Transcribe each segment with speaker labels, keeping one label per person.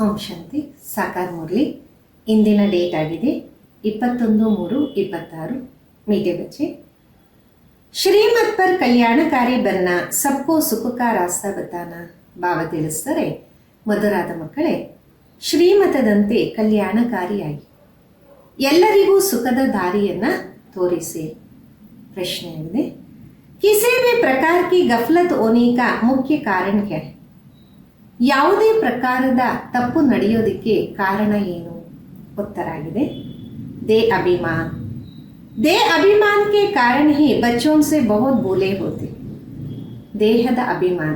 Speaker 1: ಓಂ ಶಾಂತಿ. ಸಾಕಾರ ಮುರಳಿ. ಇಂದಿನ ಡೇಟ್ ಆಗಿದೆ 21/3/26. मीठे बच्चे, ಶ್ರೀಮತ್ ಪರ್ ಕಲ್ಯಾಣಕಾರಿ ಬನ್ನ ಸಬ್ಕೋ ಸುಖ ಕಾ ರಾಸ್ತಾ ಬತಾನ. ಬಾಬಾ ತಿಳಿಸ್ತಾರೆ, ಮಧುರಾದ ಮಕ್ಕಳೇ, ಶ್ರೀಮತದಂತೆ ಕಲ್ಯಾಣಕಾರಿಯಾಗಿ ಎಲ್ಲರಿಗೂ ಸುಖದ ದಾರಿಯನ್ನ ತೋರಿಸಿ. ಪ್ರಶ್ನೆಯಾಗಿದೆ, ಕಿಸಿ ಭಿ ಪ್ರಕಾರ ಕಿ ಗಫಲತ್ ಹೋನೆ ಕಾ ಮುಖ್ಯ ಕಾರಣ ಕ್ಯಾ ಹೈ? ಯಾವುದೇ ಪ್ರಕಾರದ ತಪ್ಪು ನಡೆಯೋದಕ್ಕೆ ಕಾರಣ ಏನು? ಉತ್ತರ ಆಗಿದೆ दे अभिमान. दे अभिमान के कारण ही बच्चों से बहुत भूले होते. ದೇಹದ ಅಭಿಮಾನ,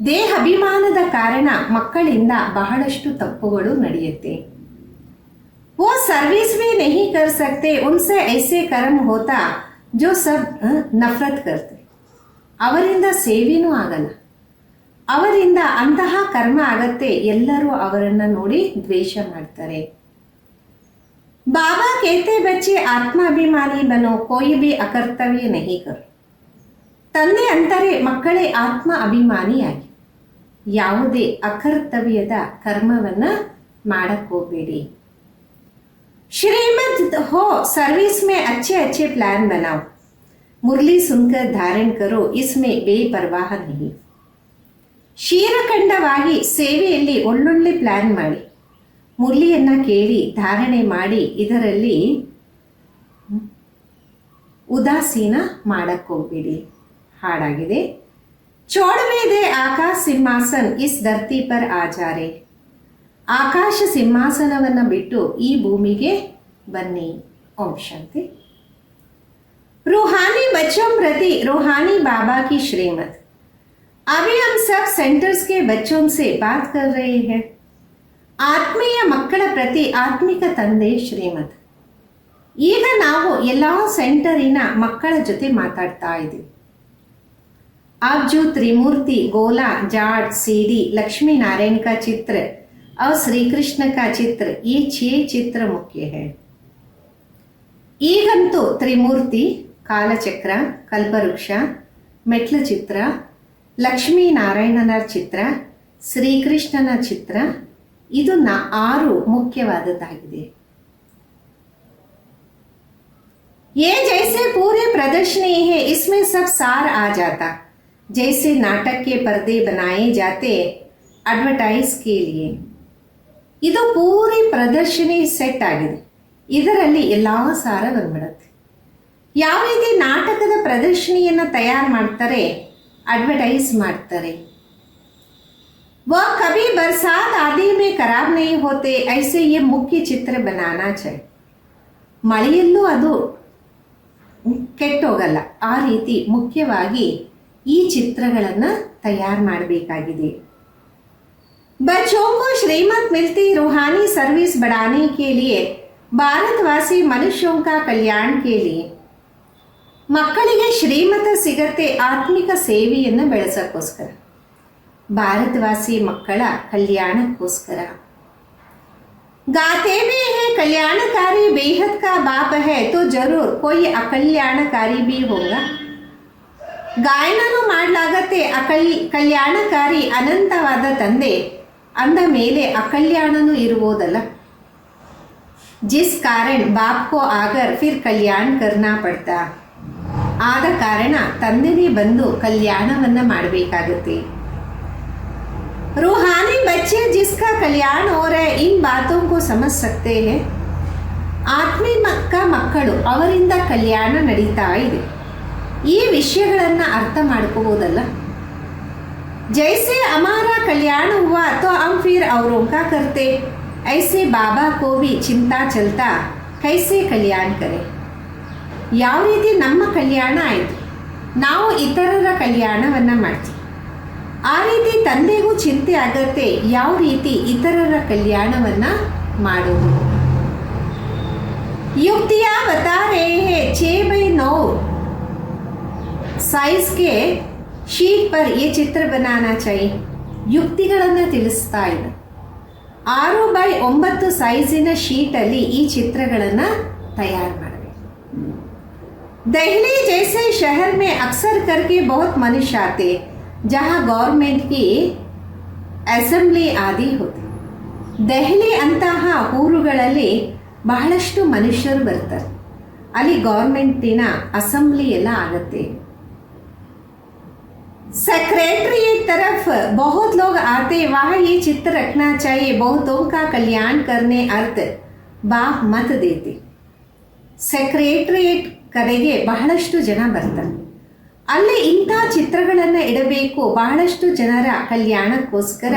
Speaker 1: ದೇಹ ಅಭಿಮಾನದ ಕಾರಣ ಮಕ್ಕಳಿಂದ ಬಹಳಷ್ಟು ತಪ್ಪುಗಳು ನಡೆಯುತ್ತೆ. वो सर्विस भी नहीं कर सकते, उनसे ऐसे कर्म होता जो सब नफरत करते. ಅವರಿಂದ ಸೇವೆನೂ ಆಗಲ್ಲ, ಅವರಿಂದ ಅಂತಹ ಕರ್ಮ ಆಗತ್ತೆ, ಎಲ್ಲರೂ ಅವರನ್ನ ನೋಡಿ ದ್ವೇಷ ಮಾಡ್ತಾರೆ. बाबा कहते बच्चे आत्माभिमानी बनो, कोई भी अकर्तव्य नहीं करो. ತಂದೆ ಅಂತಾರೆ, ಮಕ್ಕಳೇ ಆತ್ಮ ಅಭಿಮಾನಿಯಾಗಿ ಯಾವುದೇ ಅಕರ್ತವ್ಯದ ಕರ್ಮವನ್ನ ಮಾಡಕ್ ಹೋಗ್ಬೇಡಿ. श्रीमत हो सर्विस में अच्छे अच्छे प्लान बनाओ. मुरली सुनकर धारण करो, इसमें बेपरवाह नहीं. ಕ್ಷೀರಖಂಡವಾಗಿ ಸೇವೆಯಲ್ಲಿ ಒಳ್ಳೊಳ್ಳೆ ಪ್ಲಾನ್ ಮಾಡಿ, ಮುರಳಿಯನ್ನ ಕೇಳಿ ಧಾರಣೆ ಮಾಡಿ, ಇದರಲ್ಲಿ ಉದಾಸೀನ ಮಾಡಕ್ ಹೋಗ್ಬೇಡಿ. ಹಾಡಾಗಿದೆ, ಚೋಡವೇದೆ ಆಕಾಶ ಸಿಂಹಾಸನ್ ಇಸ್ ಧರ್ತಿ ಪರ್ ಆಜಾರೆ. ಆಕಾಶ ಸಿಂಹಾಸನವನ್ನ ಬಿಟ್ಟು ಈ ಭೂಮಿಗೆ ಬನ್ನಿ. ಓಂ ಶಾಂತಿ. रूहानी बच्चों प्रति रूहानी बाबा की श्रीमत. अभी हम सब सेंटर्स के बच्चों से बात कर रहे हैं. ಆತ್ಮೀಯ ಮಕ್ಕಳ ಪ್ರತಿ ಆತ್ಮಿಕ ತಂದೆ ಶ್ರೀಮತ್. ಈಗ ನಾವು ಎಲ್ಲ ಸೆಂಟರಿನ ಮಕ್ಕಳ ಜೊತೆ ಮಾತಾಡ್ತಾ ಇದ್ದೀವಿ. आप जो त्रिमूर्ति गोला जाट सीडी लक्ष्मी नारायण का चित्र और श्री कृष्ण का चित्र, ये 6 चित्र मुख्य है. ಈಗಂತೂ ತ್ರಿಮೂರ್ತಿ, ಕಾಲಚಕ್ರ, ಕಲ್ಪವೃಕ್ಷ, ಮೆಟ್ಲ ಚಿತ್ರ, ಲಕ್ಷ್ಮೀನಾರಾಯಣನ ಚಿತ್ರ, ಶ್ರೀಕೃಷ್ಣನ ಚಿತ್ರ, ಇದು 6 ಮುಖ್ಯವಾದದ್ದಾಗಿದೆ. ये जैसे पूरे प्रदर्शनी है, इसमें सब सार आ जाता. जैसे नाटक के पर्दे बनाए जाते एडवर्टाइज के लिए. ಇದು ಪೂರಿ ಪ್ರದರ್ಶನಿ ಸೆಟ್ ಆಗಿದೆ, ಇದರಲ್ಲಿ ಎಲ್ಲ ಸಾರ ಬಂದ್ಬಿಡುತ್ತೆ. ಯಾವ ರೀತಿ ನಾಟಕದ ಪ್ರದರ್ಶನಿಯನ್ನ ತಯಾರು ಮಾಡ್ತಾರೆ, ಅಡ್ವರ್ಟೈಸ್ ಮಾಡ್ತಾರೆ. वह कभी बरसात आदि में खराब नहीं होते, ऐसे ये मुख्य चित्र बनाना चाहिए. ಮಳೆಯಲ್ಲೂ ಅದು ಕೆಟ್ಟೋಗಲ್ಲ, ಆ ರೀತಿ ಮುಖ್ಯವಾಗಿ ಈ ಚಿತ್ರಗಳನ್ನು ತಯಾರು ಮಾಡಬೇಕಾಗಿದೆ. बच्चों को श्रीमत मिलती रूहानी सर्विस बढ़ाने के लिए, भारतवासी मनुष्यों का कल्याण के लिए. ಮಕ್ಕಳಿಗೆ ಶ್ರೀಮತ ಸಿಗತ್ತೆ ಆತ್ಮಿಕ ಸೇವೆಯನ್ನು ಬೆಳೆಸೋಕ್ಕೋಸ್ಕರ, ಭಾರತವಾಸಿ ಮಕ್ಕಳ ಕಲ್ಯಾಣಕ್ಕೋಸ್ಕರ. गाते भी है कल्याणकारी बेहद का बाप है, तो जरूर कोई अकल्याणकारी भी होगा. ಗಾಯನನು ಮಾಡಲಾಗತ್ತೆ ಕಲ್ಯಾಣಕಾರಿ ಅನಂತವಾದ ತಂದೆ ಅಂದ ಮೇಲೆ ಅಕಲ್ಯಾಣನೂ ಇರುವುದಲ್ಲ. जिस कारण बाप को आकर फिर कल्याण करना पड़ता. ಆದ ಕಾರಣ ತಂದೆನೇ ಬಂದು ಕಲ್ಯಾಣವನ್ನ ಮಾಡಬೇಕಾಗುತ್ತೆ. रूहानी बच्चे जिसका कल्याण हो रहा है, इन बातों को समझ सकते हैं. ಆತ್ಮಿಕ ಮಕ್ಕಳು, ಅವರಿಂದ ಕಲ್ಯಾಣ ನಡೀತಾ ಇದೆ, ಈ ವಿಷಯಗಳನ್ನ ಅರ್ಥ ಮಾಡ್ಕೋಬಹುದಲ್ಲ. जैसे हमारा कल्याण हुआ तो हम फिर औरों का करते, ऐसे बाबा को भी चिंता चलता कैसे कल्याण करें. ಯಾವ ರೀತಿ ನಮ್ಮ ಕಲ್ಯಾಣ ಆಯಿತು, ನಾವು ಇತರರ ಕಲ್ಯಾಣವನ್ನ ಮಾಡ್ತೀವಿ, ಆ ರೀತಿ ತಂದೆಗೂ ಚಿಂತೆ ಆಗತ್ತೆ ಯಾವ ರೀತಿ ಇತರರ ಕಲ್ಯಾಣವನ್ನ ಮಾಡೋದು. युक्तियां बता रहे हैं 6x9 साइज के शीट पर ये चित्र बनाना चाहिए. ಯುಕ್ತಿಗಳನ್ನು ತಿಳಿಸ್ತಾ ಇದೆ. 6x9 ಸೈಜಿನ ಶೀಟಲ್ಲಿ ಈ ಚಿತ್ರಗಳನ್ನು ತಯಾರು ಮಾಡಬೇಕು. दिल्ली जैसे शहर में अक्सर करके बहुत मनुष्य आते, जहाँ गवर्नमेंट की असेंबली आदि होती. ದೆಹಲಿ ಅಂತಹ ಊರುಗಳಲ್ಲಿ ಬಹಳಷ್ಟು ಮನುಷ್ಯರು ಬರ್ತಾರೆ. ಅಲ್ಲಿ ಗೌರ್ಮೆಂಟಿನ ಅಸೆಂಬ್ಲಿ ಎಲ್ಲ ಆಗತ್ತೆ. सेक्रेटरीट तरफ बहुत लोग आते, वहाँ ये चित्र रखना चाहिए, बहुतों का कल्याण करने अर्थ बाप मत देते. ಸೆಕ್ರೆಟರಿಯೇಟ್ ಕಡೆಗೆ ಬಹಳಷ್ಟು ಜನ ಬರ್ತಾರೆ. ಅಲ್ಲಿ ಇಂಥ ಚಿತ್ರಗಳನ್ನು ಇಡಬೇಕು, ಬಹಳಷ್ಟು ಜನರ ಕಲ್ಯಾಣಕ್ಕೋಸ್ಕರ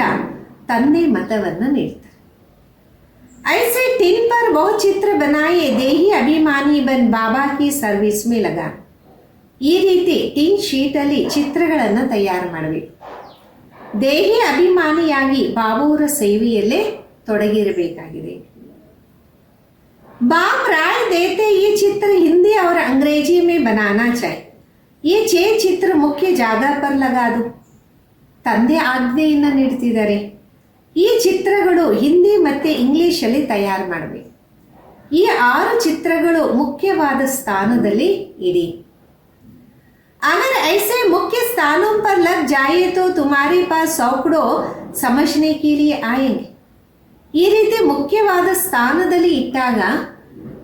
Speaker 1: ತಂದೆ ಮತವನ್ನು ನೀಡ್ತಾರೆ. ऐसे टिन पर बहुत चित्र बनाए, देही अभिमानी बन बाबा की सर्विस में लगा. ಈ ರೀತಿ ಟಿನ್ ಶೀಟಲ್ಲಿ ಚಿತ್ರಗಳನ್ನು ತಯಾರು ಮಾಡಬೇಕು. ದೇಹಿ ಅಭಿಮಾನಿಯಾಗಿ ಬಾಬುವರ ಸೇವೆಯಲ್ಲೇ ತೊಡಗಿರಬೇಕಾಗಿದೆ. बाप राय देते ये चित्र हिंदी और अंग्रेजी में बनाना चाहिए. ये 6 ಚಿತ್ರ ಮುಖ್ಯ ಜಾಗ पर लगा दो. ತಂದೆ ಆಜ್ಞೆಯನ್ನು ನೀಡ್ತಿದ್ದಾರೆ. ಈ ಚಿತ್ರಗಳು ಹಿಂದಿ ಮತ್ತು ಇಂಗ್ಲಿಷಲ್ಲಿ ತಯಾರು ಮಾಡಬೇಕು. ಈ 6 ಚಿತ್ರಗಳು ಮುಖ್ಯವಾದ ಸ್ಥಾನದಲ್ಲಿ ಇಡಿ. अगर ऐसे मुख्य स्थानों पर लग जाए तो तुम्हारे पास सौकड़ों समझने के लिए आएंगे. ಈ ರೀತಿ ಮುಖ್ಯವಾದ ಸ್ಥಾನದಲ್ಲಿ ಇಟ್ಟಾಗ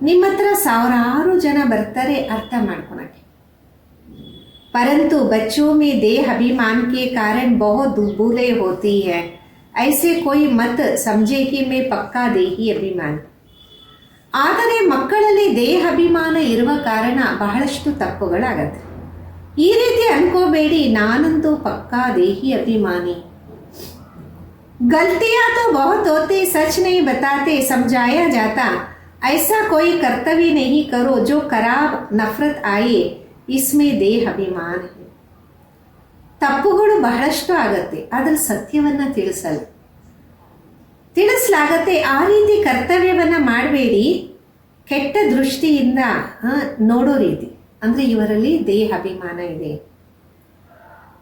Speaker 1: ನಿಮ್ಮ ಹತ್ರ ಸಾವಿರಾರು ಜನ ಬರ್ತಾರೆ ಅರ್ಥ ಮಾಡ್ಕೊಳಕ್ಕೆ. परंतु बच्चों में देह अभिमान के कारण बहुत भूलें होती है. ऐसे कोई मत समझे कि मैं पक्का देही अभिमान. ಆದರೆ ಮಕ್ಕಳಲ್ಲಿ ದೇಹ ಅಭಿಮಾನ ಇರುವ ಕಾರಣ ಬಹಳಷ್ಟು ತಪ್ಪುಗಳಾಗತ್ತೆ. ಈ ರೀತಿ ಅನ್ಕೋಬೇಡಿ, ನಾನಂತೂ ಪಕ್ಕಾ ದೇಹಿ ಅಭಿಮಾನಿ. गलतियां तो बहुत होती, सच नहीं बताते, समझाया जाता. ऐसा कोई कर्तव्य नहीं करो जो खराब नफरत आए, इसमें देह अभिमान है. ತಪ್ಪುಗಳು ಬಹಳಷ್ಟು ಆಗತ್ತೆ, ಆದರೆ ಸತ್ಯವನ್ನ ತಿಳಿಸಲಾಗತ್ತೆ. ಆ ರೀತಿ ಕರ್ತವ್ಯವನ್ನ ಮಾಡಬೇಡಿ, ಕೆಟ್ಟ ದೃಷ್ಟಿಯಿಂದ ನೋಡೋ ರೀತಿ. ಅಂದ್ರೆ ಇವರಲ್ಲಿ ದೇಹ ಅಭಿಮಾನ ಇದೆ.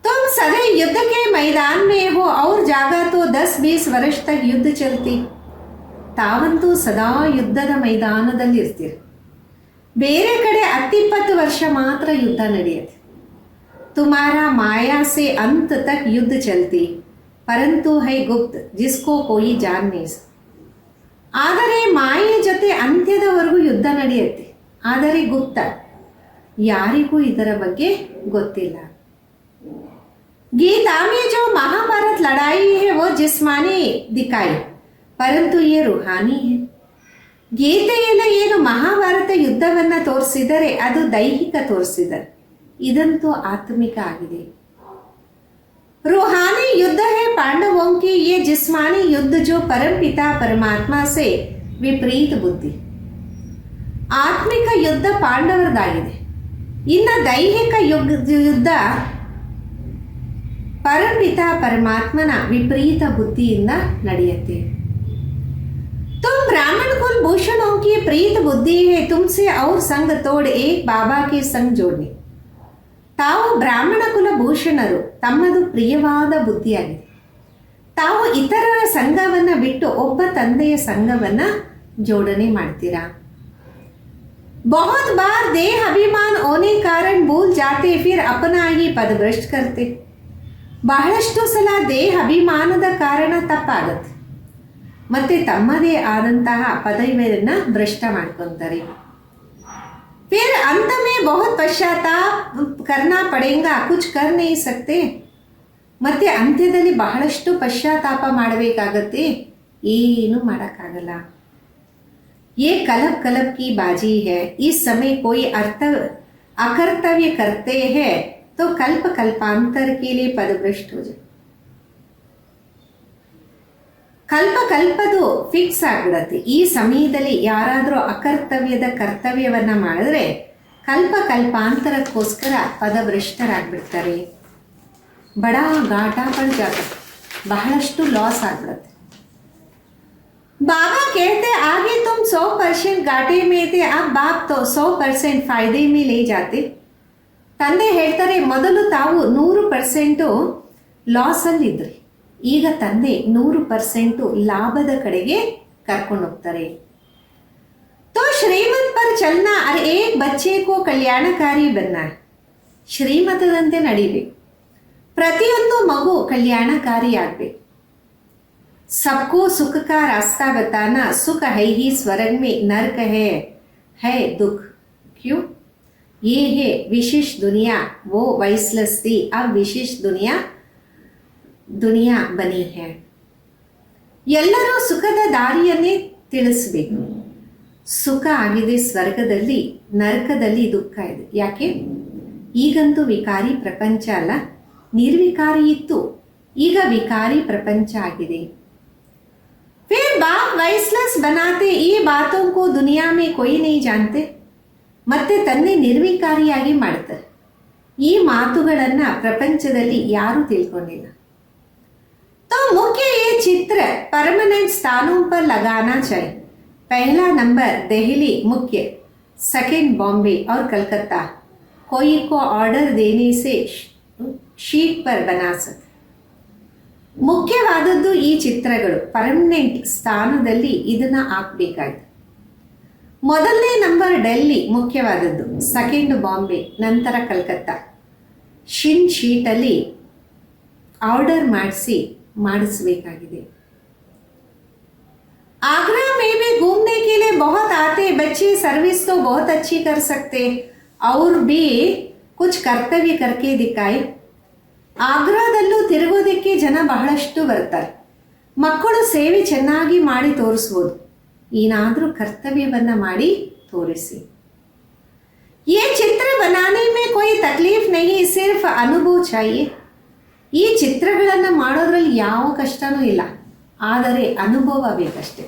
Speaker 1: तुम सदा युद्ध के मैदान में हो और जागा तो 10-20 वर्ष तक युद्ध चलती. ತಾವಂತೂ ಸದಾ ಯುದ್ಧದ ಮೈದಾನದಲ್ಲಿ ಇರ್ತೀರಿ. ಬೇರೆ ಕಡೆ 10-20 ವರ್ಷ ಮಾತ್ರ ಯುದ್ಧ ನಡೆಯುತ್ತೆ. तुम्हारा माया से अंत तक युद्ध चलती, परंतु है गुप्त जिसको कोई जान नहीं सकता. ಆದರೆ ಮಾಯೆ ಜೊತೆ ಅಂತ್ಯದವರೆಗೂ ಯುದ್ಧ ನಡೆಯುತ್ತೆ, ಆದರೆ ಗುಪ್ತ, ಯಾರಿಗೂ ಇದರ ಬಗ್ಗೆ ಗೊತ್ತಿಲ್ಲ. गीता में जो महाभारत लड़ाई है वो जिस्मानी दिखाई, परंतु ये रूहानी है. ಗೀತೆಯಲ್ಲಿ ಏನು ಮಹಾಭಾರತ ಯುದ್ಧವನ್ನ ತೋರಿಸಿದರೆ ಅದು ದೈಹಿಕ ತೋರಿಸಿದರೆ, ಇದಂತೂ ಆತ್ಮಿಕ ಆಗಿದೆ. रूहानी युद्ध है पांडवों की, ये जिस्मानी युद्ध जो परम पिता परमात्मा से विपरीत बुद्धि. ಆತ್ಮಿಕ ಯುದ್ಧ ಪಾಂಡವರದಾಗಿದೆ. ಇನ್ನು ದೈಹಿಕ ಯುದ್ಧ ಪರಪಿತ ಪರಮಾತ್ಮನ ವಿಪರೀತ ಬುದ್ಧಿಯಿಂದ ನಡೆಯುತ್ತೆ. तुम ब्राह्मण कुल भूषणों की प्रीत बुद्धि है, तुमसे और संग तोड़ एक बाबा के संग जोड़ने. ತಾವು ಬ್ರಾಹ್ಮಣ ಕುಲ ಭೂಷಣರು, ತಮ್ಮದು ಪ್ರಿಯವಾದ ಬುದ್ಧಿಯಾಗಿದೆ. ತಾವು ಇತರರ ಸಂಘವನ್ನ ಬಿಟ್ಟು ಒಬ್ಬ ತಂದೆಯ ಸಂಘವನ್ನ ಜೋಡಣೆ ಮಾಡ್ತೀರಾ. बहुत बार देह अभिमान होने कारण भूल जाते, फिर अपना ही पदभ्रष्ट करते. ಬಹಳಷ್ಟು ಸಲ ದೇಹ ಅಭಿಮಾನದ ಕಾರಣ ತಪ್ಪಾಗತ್ತೆ, ಮತ್ತೆ ತಮ್ಮದೇ ಆದಂತಹ ಪದವಿಯನ್ನ ಭ್ರಷ್ಟ ಮಾಡ್ಕೊಂತಾರೆ. फिर अंत में बहुत पश्चाताप करना पड़ेगा, कुछ कर नहीं सकते. ಮತ್ತೆ ಅಂತ್ಯದಲ್ಲಿ ಬಹಳಷ್ಟು ಪಶ್ಚಾತ್ತಾಪ ಮಾಡಬೇಕಾಗತ್ತೆ, ಏನು ಮಾಡೋಕ್ಕಾಗಲ್ಲ. ये कलप कलप की बाजी है. इस समय कोई अकर्तव्य करते हैं तो कल्प कल्पांतर के लिए पदभ्रष्ट हो जाए. ಕಲ್ಪದು ಫಿಕ್ಸ್ ಆಗ್ಬಿಡತ್ತೆ. ಈ ಸಮಯದಲ್ಲಿ ಯಾರಾದರೂ ಅಕರ್ತವ್ಯದ ಕರ್ತವ್ಯವನ್ನ ಮಾಡಿದ್ರೆ ಕಲ್ಪಾಂತರಕ್ಕೋಸ್ಕರ ಪದಭ್ರಷ್ಟರಾಗ್ಬಿಡ್ತಾರೆ. ಬಡ ಘಾಟ ಪಡ್ ಜಾತ, ಬಹಳಷ್ಟು ಲಾಸ್ ಆಗ್ಬಿಡತ್ತೆ. बाबा कहते आगे तुम 100% घाटे में थे, अब बाप तो 100% फायदे में ले जाते. ತಂದೆ ಹೇಳ್ತಾರೆ, ಮೊದಲು ತಾವು 100% ಲಾಸ್ ಅಲ್ಲಿ ಇದ್ರಿ, ಈಗ ತಂದೆ 100% ಲಾಭದ ಕಡೆಗೆ ಕರ್ಕೊಂಡು ಹೋಗ್ತಾರೆ. तो श्रीमत पर चलना और एक बच्चे को कल्याणकारी बनना. ಶ್ರೀಮತದಂತೆ ನಡಿಬೇಕು, ಪ್ರತಿಯೊಂದು ಮಗು ಕಲ್ಯಾಣಕಾರಿ ಆಗ್ಬೇಕು. सबको सुख का रास्ता बताना, सुख है ही स्वर्ग में, नर्क है दुख। क्यों? ये है विशेष दुनिया, वो वैसलस थी, अब विशेष दुनिया बनी है. ಎಲ್ಲರೂ ಸುಖದ ದಾರಿಯನ್ನೇ ತಿಳಿಸಬೇಕು. ಸುಖ ಆಗಿದೆ ಸ್ವರ್ಗದಲ್ಲಿ, ನರಕದಲ್ಲಿ ದುಃಖ ಇದೆ. ಯಾಕೆ? ಈಗಂತೂ ವಿಕಾರಿ ಪ್ರಪಂಚ ಅಲ್ಲ, ನಿರ್ವಿಕಾರಿ ಇತ್ತು, ಈಗ ವಿಕಾರಿ ಪ್ರಪಂಚ ಆಗಿದೆ. फिर बाप वैसलस बनाते, ये बातों को दुनिया में कोई नहीं जानते. ಮತ್ತೆ ತನ್ನೇ ನಿರ್ವಿಕಾರಿಯಾಗಿ ಮಾಡ್ತಾರೆ. ಈ ಮಾತುಗಳನ್ನು ಪ್ರಪಂಚದಲ್ಲಿ ಯಾರೂ ತಿಳ್ಕೊಂಡಿಲ್ಲ. तो मुख्य ये चित्र परमानेंट स्थानों पर लगाना चाहिए. पहला नंबर दिल्ली मुख्य, सेकंड बॉम्बे और कलकत्ता. कोई को ऑर्डर देने से शीट पर बना सकते. ಮುಖ್ಯವಾದದ್ದು ಈ ಚಿತ್ರಗಳು ಪರ್ಮನೆಂಟ್ ಸ್ಥಾನದಲ್ಲಿ ಇದನ್ನ ಹಾಕಬೇಕಾಗಿದೆ. ಮೊದಲನೇ ನಂಬರ್ ಡೆಲ್ಲಿ ಮುಖ್ಯವಾದದ್ದು, ಸೆಕೆಂಡ್ ಬಾಂಬೆ, ನಂತರ ಕಲ್ಕತ್ತಾ. ಶೀಟಲ್ಲಿ ಆರ್ಡರ್ ಮಾಡಿಸಬೇಕಾಗಿದೆ. आगरा में भी घूमने के लिए बहुत आते बच्चे, सर्विस तो बहुत अच्छी कर सकते और भी कुछ कर्तव्य करके दिखाए. ಆಗ್ರಾದಲ್ಲೂ ತಿರುಗೋದಕ್ಕೆ ಜನ ಬಹಳಷ್ಟು ಬರ್ತಾರೆ. ಮಕ್ಕಳು ಸೇವೆ ಚೆನ್ನಾಗಿ ಮಾಡಿ ತೋರಿಸ್ಬೋದು, ಏನಾದರೂ ಕರ್ತವ್ಯವನ್ನು ಮಾಡಿ ತೋರಿಸಿ. ये चित्र बनाने में कोई तकलीफ नहीं, सिर्फ अनुभव चाहिए. ಈ ಚಿತ್ರಗಳನ್ನು ಮಾಡೋದ್ರಲ್ಲಿ ಯಾವ ಕಷ್ಟನೂ ಇಲ್ಲ, ಆದರೆ ಅನುಭವ ಬೇಕಷ್ಟೇ.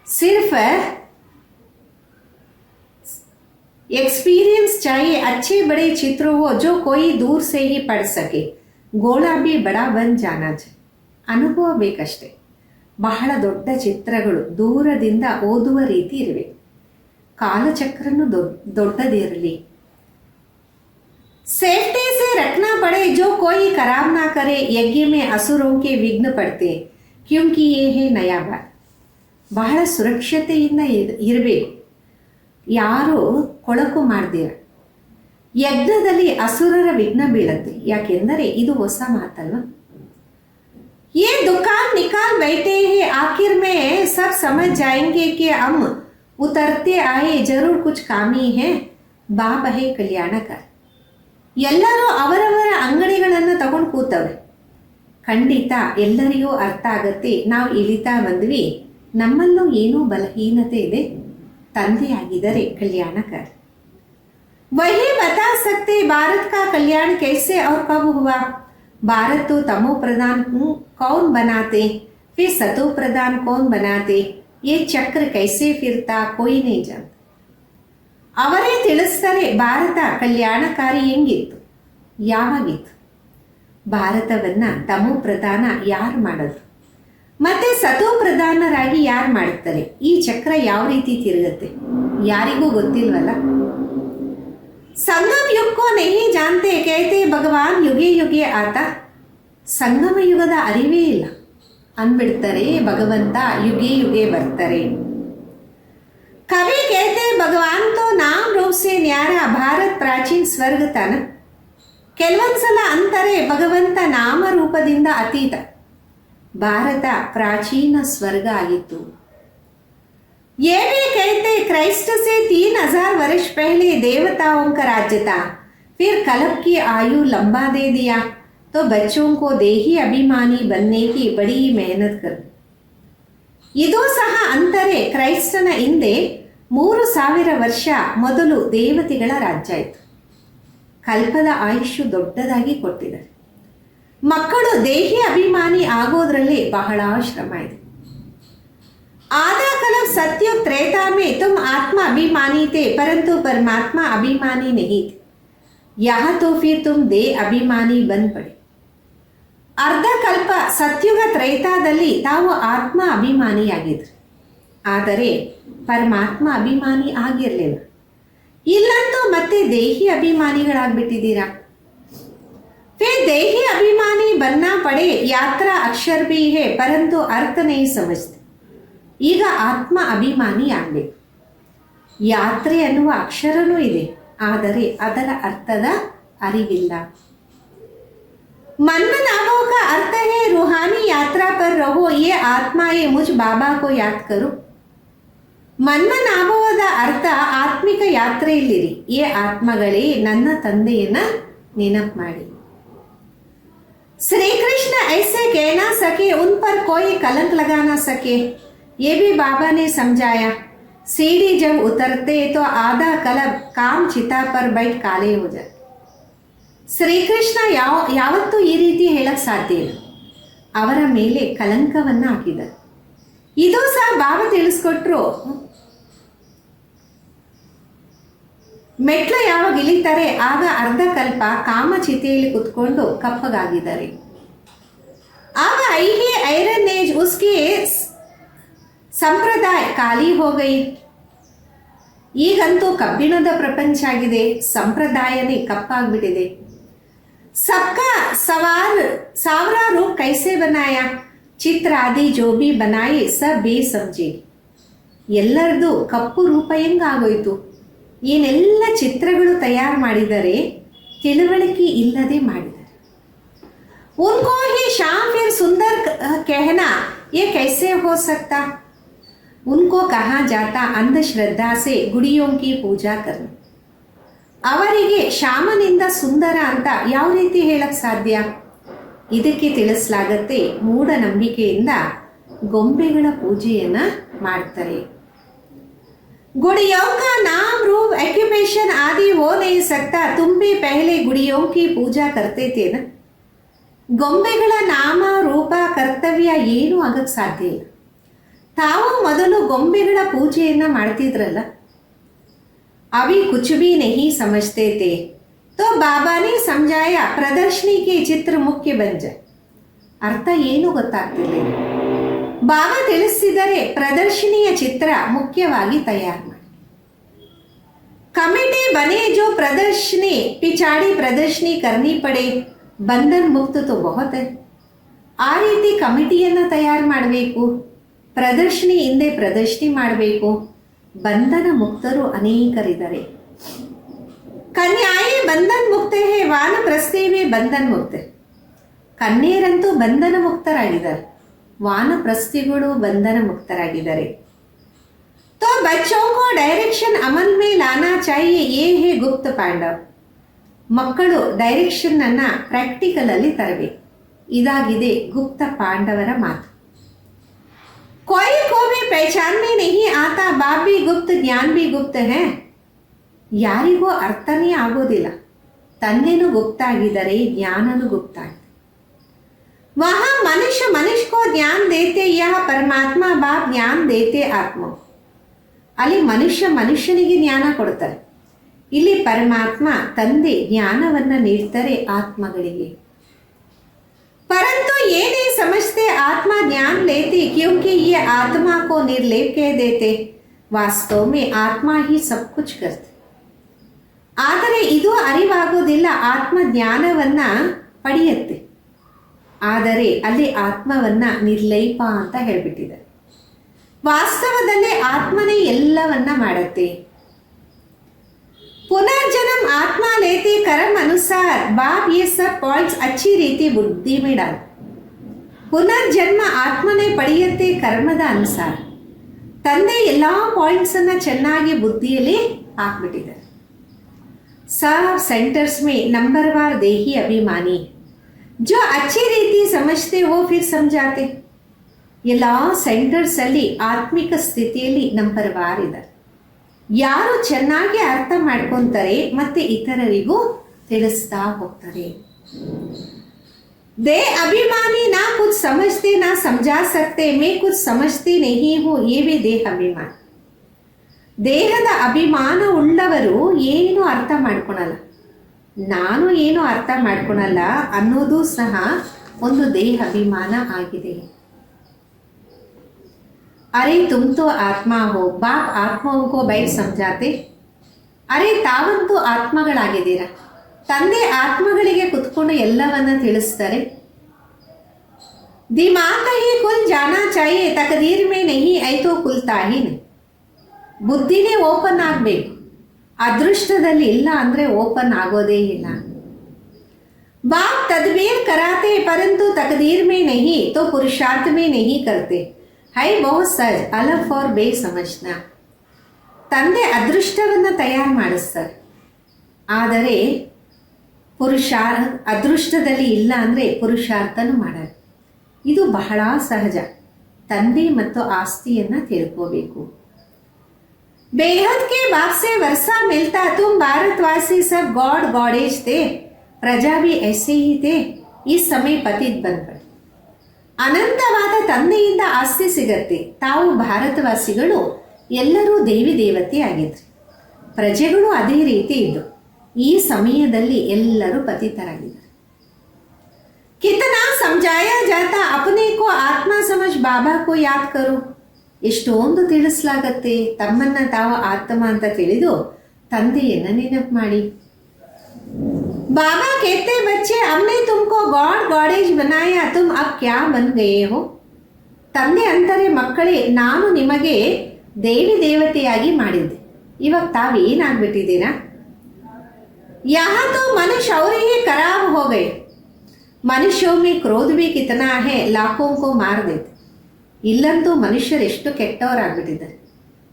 Speaker 1: सिर्फ एक्सपीरियंस चाहिए. अच्छे बड़े चित्र हो जो कोई दूर से ही पढ़ सके. ಗೋಳಾ भी बड़ा बन जाना चाहिए. ಅನುಭವ ಬೇಕಷ್ಟೇ. ಬಹಳ ದೊಡ್ಡ ಚಿತ್ರಗಳು ದೂರದಿಂದ ಓದುವ ರೀತಿ ಇರಬೇಕು. ಕಾಲಚಕ್ರನು ದೊಡ್ಡದಿರಲಿ. सेफ्टी से रखना पड़े, जो कोई खराब ना करे. यज्ञ में असुरों के विघ्न पड़ते क्योंकि ये है नया बात. ಬಹಳ ಸುರಕ್ಷತೆಯಿಂದ ಇರಬೇಕು, ಯಾರು ಕೊಳಕು ಮಾಡ್ದಿರ. ಯಜ್ಞದಲ್ಲಿ ಅಸುರರ ವಿಘ್ನ ಬೀಳತ್ತೆ, ಯಾಕೆಂದರೆ ಇದು ಹೊಸ ಮಾತಲ್ವ. ये दुकान निकाल बैठे हैं, आखिर में सब समझ जाएंगे कि हम उतरते आए जरूर कुछ कामी है. बाप है कल्याणकर. ಎಲ್ಲರೂ ಅವರವರ ಅಂಗಡಿಗಳನ್ನು ತಗೊಂಡು ಕೂತವ್ರೆ. ಖಂಡಿತ ಎಲ್ಲರಿಗೂ ಅರ್ಥ ಆಗತ್ತೆ, ನಾವು ಇಳಿತಾ ಬಂದ್ವಿ, ನಮ್ಮಲ್ಲೂ ಏನೋ ಬಲಹೀನತೆ ಇದೆ. ತಂದೆಯಾಗಿದ್ದರೆ ಕಲ್ಯಾಣಕರ್. वही बता सकते भारत का कल्याण कैसे और कब हुआ. भारत तो तमो प्रधान कौन बनाते, फिर सतो प्रधान कौन बनाते. ये चक्र कैसे फिरता कोई नहीं जानता. ಅವರೇ ತಿಳಿಸ್ತಾರೆ ಭಾರತ ಕಲ್ಯಾಣಕಾರಿ ಹೆಂಗಿತ್ತು, ಯಾವಾಗಿತ್ತು. ಭಾರತವನ್ನ ತಮೋ ಪ್ರಧಾನ ಯಾರು ಮಾಡೋದು, ಮತ್ತೆ ಸತೋ ಪ್ರಧಾನರಾಗಿ ಯಾರು ಮಾಡುತ್ತಾರೆ. ಈ ಚಕ್ರ ಯಾವ ರೀತಿ ತಿರುಗುತ್ತೆ ಯಾರಿಗೂ ಗೊತ್ತಿಲ್ವಲ್ಲ. ಸಂಗಮ ಯುಗ ಕೋ ನಹೀ ಜಾನ್ತೆ कहते ಭಗವಾನ್ ಯುಗೆ ಯುಗೆ ಆತ. ಸಂಗಮ ಯುಗದ ಅರಿವೇ ಇಲ್ಲ ಅಂದ್ಬಿಡ್ತಾರೆ, ಭಗವಂತ ಯುಗೆ ಯುಗೆ ಬರ್ತಾರೆ. कवि कहते भगवान तो नाम रूप से न्यारा, भारत प्राचीन स्वर्ग था ना. ಕೆಲವೊಂದ್ಸಲ ಅಂತಾರೆ ಭಗವಂತ ನಾಮ ರೂಪದಿಂದ ಅತೀತ, ಭಾರತ ಪ್ರಾಚೀನ ಸ್ವರ್ಗ ಆಗಿತ್ತು. ये भी कहते क्राइस्ट से 3000 वर्ष पहले देवताओं का राज्य था, फिर कल्प की आयु लंबा दे दिया तो बच्चों को देही अभिमानी बनने की बड़ी मेहनत कर. ಇದು ಸಹ ಅಂತಾರೆ ಕ್ರೈಸ್ತನ ಹಿಂದೆ 3000 ವರ್ಷ ಮೊದಲು ದೇವತೆಗಳ ರಾಜ್ಯ ಇತ್ತು. ಕಲ್ಪದ ಆಯುಷ್ಯು ದೊಡ್ಡದಾಗಿ ಕೊಟ್ಟಿದ್ದಾರೆ. ಮಕ್ಕಳು ದೇಹಿ ಅಭಿಮಾನಿ ಆಗೋದ್ರಲ್ಲಿ ಬಹಳ ಶ್ರಮ ಇದೆ. आधा कलप सत्युग त्रेता में तुम आत्मा अभिमानी थे परंतु परमात्मा अभिमानी नहीं थे. यहाँ तो फिर तुम देह अभिमानी बन पड़े. ಅರ್ಧ ಕಲ್ಪ ಸತ್ಯುಗ ತ್ರೈತಾದಲ್ಲಿ ತಾವು ಆತ್ಮ ಅಭಿಮಾನಿಯಾಗಿದ್ರು, ಆದರೆ ಪರಮಾತ್ಮ ಅಭಿಮಾನಿ ಆಗಿರಲಿಲ್ಲ. ಇಲ್ಲಂತೂ ಮತ್ತೆ ದೇಹಿ ಅಭಿಮಾನಿಗಳಾಗ್ಬಿಟ್ಟಿದ್ದೀರಾ. फिर देही अभिमानी बनना पड़े. यात्रा अक्षर भी है परंतु अर्थ नहीं समझते. ಈಗ ಆತ್ಮ ಅಭಿಮಾನಿ ಆಗಬೇಕು. ಯಾತ್ರೆ ಅನ್ನುವ ಅಕ್ಷರನೂ ಇದೆ, ಆದರೆ ಅದರ ಅರ್ಥದ ಅರಿವಿಲ್ಲ. मन बनावों का अर्थ है रूहानी यात्रा पर पर रहो, ये आत्माए मुझ बाबा को याद करो. ಮನ್ಮನಾಭವದ ಅರ್ಥ ಆತ್ಮಿಕ ಯಾತ್ರೆಯಲ್ಲಿರಿ. ಈ ಆತ್ಮಗಳೇ ನನ್ನ ತಂದೆಯನ್ನ ನೆನಪು ಮಾಡಿ. श्री कृष्ण ऐसे कह ना सके, उन पर कोई कलंक लगा ना सके. ये भी बाबा ने समझाया. सीढ़ी जब उतरते तो आधा कलब काम चिता पर बैठ काले हो जाते. ಶ್ರೀಕೃಷ್ಣ ಯಾವತ್ತೂ ಈ ರೀತಿ ಹೇಳಕ್ ಸಾಧ್ಯ ಇಲ್ಲ. ಅವರ ಮೇಲೆ ಕಲಂಕವನ್ನ ಹಾಕಿದರು. ಇದು ಸಹ ಬಾಬಾ ತಿಳಿಸ್ಕೊಟ್ರು. ಮೆಟ್ಲು ಯಾವಾಗ ಇಳಿತಾರೆ ಆಗ ಅರ್ಧ ಕಲ್ಪ ಕಾಮಚಿತೆಯಲ್ಲಿ ಕುತ್ಕೊಂಡು ಕಪ್ಪಗಾಗಿದ್ದಾರೆ. ಆಗ ಐಹಿ ಐರನ್ ಏಜ್ ಉಸ್ಕಿ ಸಂಪ್ರದಾಯ ಖಾಲಿ ಹೋಗೈ. ಈಗಂತೂ ಕಬ್ಬಿಣದ ಪ್ರಪಂಚ ಆಗಿದೆ, ಸಂಪ್ರದಾಯನೇ ಕಪ್ಪಾಗ್ಬಿಟ್ಟಿದೆ. सबका सवार सावरा रूप कैसे बनाया, ಚಿತ್ರ ಆದಿ ಜೋ ಬಿ ಬನಾಯಿ ಸ ಬೇ ಸಮಜಿ. ಎಲ್ಲರದು ಕಪ್ಪು ರೂಪ ಹೆಂಗಾಗೋಯ್ತು, ಏನೆಲ್ಲ ಚಿತ್ರಗಳು ತಯಾರು ಮಾಡಿದರೆ ತಿಳುವಳಿಕೆ ಇಲ್ಲದೆ ಮಾಡಿದ್ದಾರೆ. ಉನ್ಕೋ ಹಿ ಶಾಮ್ ಫಿರ್ ಸುಂದರ್ कहना ये कैसे हो सकता. उनको कहा जाता अंधश्रद्धा से गुड़ियों की पूजा करना. ಅವರಿಗೆ ಶಾಮನಿಂದ ಸುಂದರ ಅಂತ ಯಾವ ರೀತಿ ಹೇಳಕ್ ಸಾಧ್ಯ? ಇದಕ್ಕೆ ತಿಳಿಸಲಾಗತ್ತೆ, ಮೂಢನಂಬಿಕೆಯಿಂದ ಗೊಂಬೆಗಳ ಪೂಜೆಯನ್ನ ಮಾಡ್ತಾರೆ. गुड़ियों का नाम रूप ऑक्यूपेशन आदि हो नहीं सकता. तुम भी पहले गुड़ियों की पूजा करते थे ना. ಗೊಂಬೆಗಳ ನಾಮ ರೂಪ ಕರ್ತವ್ಯ ಏನು ಆಗಕ್ ಸಾಧ್ಯ ಇಲ್ಲ. ತಾವು ಮೊದಲು ಗೊಂಬೆಗಳ ಪೂಜೆಯನ್ನ ಮಾಡ್ತಿದ್ರಲ್ಲ. अभी कुछ भी नहीं समझते थे तो बाबा ने समझाया प्रदर्शनी के चित्र मुख्य बन जाए. ಅರ್ಥ ಏನು ಗೊತ್ತಾಗ್ತಿಲ್ಲ. ಬಾಬಾ ತಿಳಿಸಿದರೆ ಪ್ರದರ್ಶನಿಯ ಚಿತ್ರ ಮುಖ್ಯವಾಗಿ ತಯಾರು ಮಾಡಿ. ಕಮಿಟಿ ಬನೆ ಜೋ ಪ್ರದರ್ಶನಿ ಪಿಚಾಡಿ ಪ್ರದರ್ಶನಿ ಕರ್ನಿ ಪಡೆ, ಬಂಧನ್ ಮುಕ್ತ ತೋ ಬಹುತ್ ಹೈ. ಆ ರೀತಿ ಕಮಿಟಿಯನ್ನ ತಯಾರು ಮಾಡಬೇಕು, ಪ್ರದರ್ಶನಿ ಹಿಂದೆ ಪ್ರದರ್ಶನಿ ಮಾಡಬೇಕು. ಬಂಧನ ಮುಕ್ತರು ಅನೇಕರಿದ್ದಾರೆ. ಕನ್ಯಾಯಿ ಬಂಧನ್ ಮುಕ್ತ ಹೇ, ವಾನಪ್ರಸ್ಥೇವೇ ಬಂಧನ್ ಮುಕ್ತ. ಕನ್ಯೆಯರಂತೂ ಬಂಧನ ಮುಕ್ತರಾಗಿದ್ದಾರೆ, ವಾನಪ್ರಸ್ಥಿಗಳು ಬಂಧನ ಮುಕ್ತರಾಗಿದ್ದಾರೆ. तो बच्चों को डायरेक्शन अमल में लाना चाहिए, ये है गुप्त पांडव. ಮಕ್ಕಳು ಡೈರೆಕ್ಷನ್ ಅನ್ನ ಪ್ರಾಕ್ಟಿಕಲ್ ಅಲ್ಲಿ ತರಬೇಕು. ಇದಾಗಿದೆ ಗುಪ್ತ ಪಾಂಡವರ ಮಾತು. कोई को भी पहचानने नहीं आता, बाप भी गुप्त ज्ञान भी गुप्त है. ಯಾರಿಗೂ ಅರ್ಥನೇ ಆಗೋದಿಲ್ಲ, ತಂದೆನೂ ಗುಪ್ತ ಆಗಿದ್ದಾರೆ, ಜ್ಞಾನನೂ ಗುಪ್ತ ಆಗಿದೆ. वहाँ मनुष्य मनुष्य को ज्ञान देते, यह परमात्मा बाप ज्ञान देते आत्ಮ. ಅಲ್ಲಿ ಮನುಷ್ಯ ಮನುಷ್ಯನಿಗೆ ಜ್ಞಾನ ಕೊಡ್ತಾರೆ, ಇಲ್ಲಿ ಪರಮಾತ್ಮ ತಂದೆ ಜ್ಞಾನವನ್ನ ನೀಡ್ತಾರೆ ಆತ್ಮಗಳಿಗೆ. परंतु ये नहीं समझते आत्मा ज्ञान लेती, क्योंकि ये आत्मा को निर्लेप कह देते. वास्तव में आत्मा ही सब कुछ करते. ಆದರೆ ಇದು ಅರಿವಾಗೋದಿಲ್ಲ, ಆತ್ಮ ಜ್ಞಾನವನ್ನ ಪಡೆಯುತ್ತೆ, ಆದರೆ ಅಲ್ಲಿ ಆತ್ಮವನ್ನ ನಿರ್ಲೇಪ ಅಂತ ಹೇಳ್ಬಿಟ್ಟಿದ್ದಾರೆ. ವಾಸ್ತವದಲ್ಲಿ ಆತ್ಮನೇ ಎಲ್ಲವನ್ನ ಮಾಡುತ್ತೆ. पुनर्जन्म आत्मा लेते कर्म अनुसार. बाप ये सब पॉइंट्स अच्छी रीति बुद्धि में डाल. ಪುನರ್ಜನ್ಮ ಆತ್ಮನೇ ಪಡೆಯುತ್ತೆ ಕರ್ಮದ ಅನುಸಾರ. ತಂದೆ ಎಲ್ಲ ಪಾಯಿಂಟ್ಸ್ ಅನ್ನ ಚೆನ್ನಾಗಿ ಬುದ್ಧಿಯಲ್ಲಿ ಹಾಕ್ಬಿಟ್ಟಿದ್ದಾರೆ. सब सेंटर्स में नंबरवार देही अभिमानी, जो अच्छी रीति समझते वो फिर समझाते. ಎಲ್ಲ ಸೆಂಟರ್ಸ್ ಅಲ್ಲಿ ಆತ್ಮಿಕ ಸ್ಥಿತಿಯಲ್ಲಿ ನಂಬರ್ವಾರ್ ಇದ್ದಾರೆ. ಯಾರು ಚೆನ್ನಾಗಿ ಅರ್ಥ ಮಾಡ್ಕೊಂತಾರೆ ಮತ್ತೆ ಇತರರಿಗೂ ತಿಳಿಸ್ತಾ ಹೋಗ್ತಾರೆ. दे अभिमानी ना कुछ समझते ना समझा सकते, मैं कुछ समझती नहीं हूँ, ये भी देह अभिमान. ದೇಹದ ಅಭಿಮಾನ ಉಳ್ಳವರು ಏನು ಅರ್ಥ ಮಾಡ್ಕೊಳಲ್ಲ, ನಾನು ಏನು ಅರ್ಥ ಮಾಡ್ಕೊಳಲ್ಲ ಅನ್ನೋದು ಸಹ ಒಂದು ದೇಹ ಅಭಿಮಾನ ಆಗಿದೆ. अरे तुम तो आत्मा हो, बाप आत्माओं को बैठ समझाते. अरे ತಾವಂತೂ ಆತ್ಮಗಳಾಗಿದ್ದೀರಾ, ತಂದೆ ಆತ್ಮಗಳಿಗೆ ಕುತ್ಕೊಂಡು ಎಲ್ಲವನ್ನ ತಿಳಿಸ್ತಾರೆ. दिमाग ही खुल जाना चाहिए, तकदीर में नहीं है तो खुलता ही नहीं. ಬುದ್ಧಿನೇ ಓಪನ್ ಆಗಬೇಕು, ಅದೃಷ್ಟದಲ್ಲಿ ಇಲ್ಲ ಅಂದರೆ ಓಪನ್ ಆಗೋದೇ ಇಲ್ಲ. बाप तदबीर कराते परंतु तकदीर में नहीं तो पुरुषार्थ में नहीं करते है बहुत सहज अलफ और ಬೇಸಮಜ್ನ. ತಂದೆ ಅದೃಷ್ಟವನ್ನು ತಯಾರು ಮಾಡಿಸ್ತಾರೆ, ಆದರೆ ಅದೃಷ್ಟದಲ್ಲಿ ಇಲ್ಲ ಅಂದರೆ ಪುರುಷಾರ್ಥನೂ ಮಾಡಲ್ಲ. ಇದು ಬಹಳ ಸಹಜ. ತಂದೆ ಮತ್ತು ಆಸ್ತಿಯನ್ನು ತಿಳ್ಕೋಬೇಕು. बेहद के बाप से वर्षा मिलता तुम भारतवासी सब गॉड गॉडेज थे प्रजा भी ऐसे ही थे इस समय पतित बनकर. ಅನಂತವಾದ ತಂದೆಯಿಂದ ಆಸ್ತಿ ಸಿಗತ್ತೆ. ತಾವು ಭಾರತವಾಸಿಗಳು ಎಲ್ಲರೂ ದೇವಿ ದೇವತೆ ಆಗಿದ್ರು, ಪ್ರಜೆಗಳು ಅದೇ ರೀತಿ ಇದ್ದು. ಈ ಸಮಯದಲ್ಲಿ ಎಲ್ಲರೂ ಪತಿತರಾಗಿದ್ದಾರೆ. ಕಿತನಾ ಸಮझाया जाता अपने को आत्मा समझ बाबा को याद करो. ಎಷ್ಟೊಂದು ತಿಳಿಸಲಾಗತ್ತೆ. ತಮ್ಮನ್ನ ತಾವು ಆತ್ಮ ಅಂತ ತಿಳಿದು ತಂದೆಯನ್ನ ನೆನಪು ಮಾಡಿ. बाबा कहते बच्चे हमने तुमको गॉड गॉडेज बनाया तुम अब क्या बन गए हो. ತಂದೆ ಅಂತಾರೆ, ಮಕ್ಕಳೇ ನಾನು ನಿಮಗೆ ದೇವಿ ದೇವತೆಯಾಗಿ ಮಾಡಿದ್ದೆ, ಇವಾಗ ತಾವೇನಾಗ್ಬಿಟ್ಟಿದ್ದೀರಾ. यहाँ तो मनुष्य और ही खराब हो गए. मनुष्यों में क्रोध भी कितना है लाखों को मार देते. ಇಲ್ಲಂತೂ ಮನುಷ್ಯರು ಎಷ್ಟು ಕೆಟ್ಟವರಾಗ್ಬಿಟ್ಟಿದ್ದಾರೆ.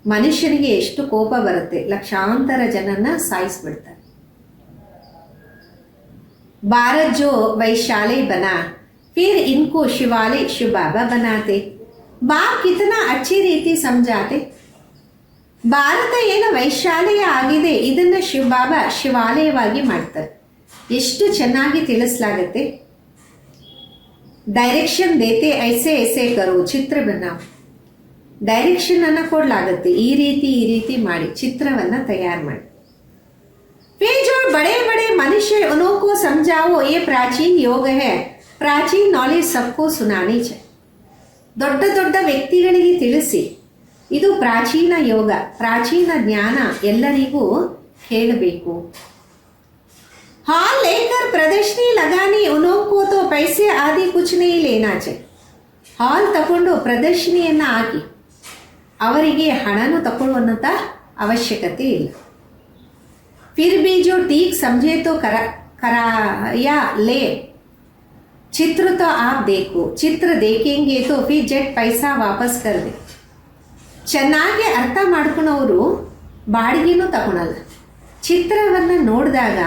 Speaker 1: ಮನುಷ್ಯನಿಗೆ ಎಷ್ಟು ಕೋಪ ಬರುತ್ತೆ, ಲಕ್ಷಾಂತರ ಜನನ್ನ ಸಾಯಿಸ್ಬಿಡ್ತಾರೆ. भारत जो वैशाली बना फिर इनको शिवालय शिव बाबा बनाते. बाप कितना अच्छी ರೀತಿ समझाते. ಭಾರತ ಏನು ವೈಶಾಲ್ಯ ಆಗಿದೆ, ಇದನ್ನ ಶಿವ ಬಾಬಾ ಶಿವಾಲಯವಾಗಿ ಮಾಡ್ತಾರೆ. ಎಷ್ಟು ಚೆನ್ನಾಗಿ ತಿಳಿಸಲಾಗುತ್ತೆ. ಡೈರೆಕ್ಷನ್ ದೇತೆ ಐಸೆ ಐಸೆ ಕರು ಚಿತ್ರ ಬನಾವ್. ಡೈರೆಕ್ಷನ್ ಅನ್ನ ಕೊಡ್ಲಾಗುತ್ತೆ, ಈ ರೀತಿ ಮಾಡಿ ಚಿತ್ರವನ್ನ ತಯಾರು ಮಾಡಿ. फिर जो बड़े बड़े मनुष्य उन्हों को समझाओ ये प्राचीन योग है, प्राचीन नॉलेज सबको सुनानी चाहिए. ದೊಡ್ಡ ದೊಡ್ಡ ವ್ಯಕ್ತಿಗಳಿಗೆ ತಿಳಿಸಿ, ಇದು ಪ್ರಾಚೀನ ಯೋಗ, ಪ್ರಾಚೀನ ಜ್ಞಾನ ಎಲ್ಲರಿಗೂ ಹೇಳಬೇಕು. हॉल लेकर प्रदर्शनी लगानी उन्हों को तो पैसे आदि कुछ नहीं लेना चाहिए. ಹಾಲ್ ತಗೊಂಡು ಪ್ರದರ್ಶನಿಯನ್ನು ಹಾಕಿ ಅವರಿಗೆ ಹಣನು ತಗೊಳ್ಳುವಂಥ ಅವಶ್ಯಕತೆ ಇಲ್ಲ. फिर भी जो ठीक समझे तो कराया ले. चित्र तो आप देखो, चित्र देखेंगे तो फिर जट पैसा वापस कर दे. ಚೆನ್ನಾಗಿ ಅರ್ಥ ಮಾಡ್ಕೊಳೋರು ಬಾಡಿಗೆನೂ ತಗೊಳಲ್ಲ. ಚಿತ್ರವನ್ನು ನೋಡಿದಾಗ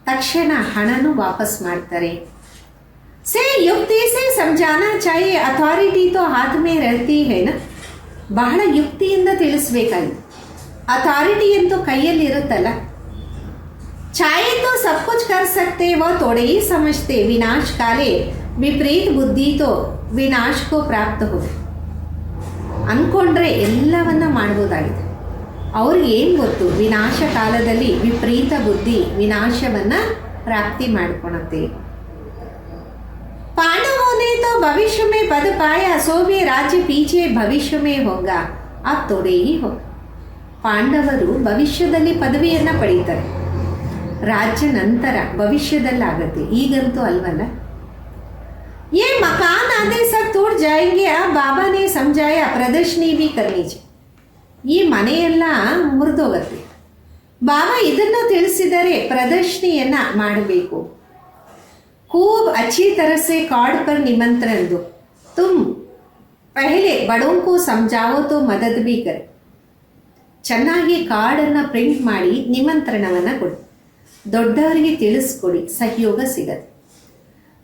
Speaker 1: ತಕ್ಷಣ ಹಣನು ವಾಪಸ್ ಮಾಡ್ತಾರೆ. से युक्ति से समझाना चाहिए, ಅಥಾರಿಟಿ तो हाथ में रहती है ना. ಬಹಳ ಯುಕ್ತಿಯಿಂದ ತಿಳಿಸ್ಬೇಕಾಗಿದೆ. ಅಥಾರಿಟಿ ಅಂತೂ ಕೈಯಲ್ಲಿ ಇರುತ್ತಲ್ಲ. चाहे तो सब कुछ कर सकते वो थोड़े ही समझते, विनाश काले विपरीत बुद्धि तो विनाश को प्राप्त हो. ಅಂದ್ಕೊಂಡ್ರೆ ಎಲ್ಲವನ್ನ ಮಾಡ್ಬೋದಾಗಿದೆ. ಅವ್ರಿಗೆ ಏನು ಗೊತ್ತು, ವಿನಾಶ ಕಾಲದಲ್ಲಿ ವಿಪರೀತ ಬುದ್ಧಿ ವಿನಾಶವನ್ನ ಪ್ರಾಪ್ತಿ ಮಾಡ್ಕೊಳತ್ತೆ. पांडवों ने तो भविष्य में पद पाया, सो भी राज्य पीछे भविष्य में होगा, अब थोड़े ही होगा. ಪಾಂಡವರು ಭವಿಷ್ಯದಲ್ಲಿ ಪದವಿಯನ್ನ ಪಡೀತಾರೆ, ರಾಜ್ಯ ನಂತರ ಭವಿಷ್ಯದಲ್ಲಾಗತ್ತೆ, ಈಗಂತೂ ಅಲ್ವಲ್ಲ. ये मकान आधे सब टूट जाएंगे, अब बाबा ने समझाया प्रदर्शनी भी करनी चाहिए. ಈ ಮನೆಯೆಲ್ಲ ಮುರಿದೋಗತ್ತೆ. ಬಾಬಾ ಇದನ್ನು ತಿಳಿಸಿದರೆ ಪ್ರದರ್ಶನಿಯನ್ನ ಮಾಡಬೇಕು. खूब अच्छी तरह से कार्ड पर निमंत्रण दो. तुम पहले बड़ों को समझाओ तो मदद भी करे. ಚೆನ್ನಾಗಿ ಕಾರ್ಡನ್ನು ಪ್ರಿಂಟ್ ಮಾಡಿ ನಿಮಂತ್ರಣವನ್ನು ಕೊಡಿ, ದೊಡ್ಡವರಿಗೆ ತಿಳಿಸ್ಕೊಡಿ, ಸಹಯೋಗ ಸಿಗತ್ತೆ.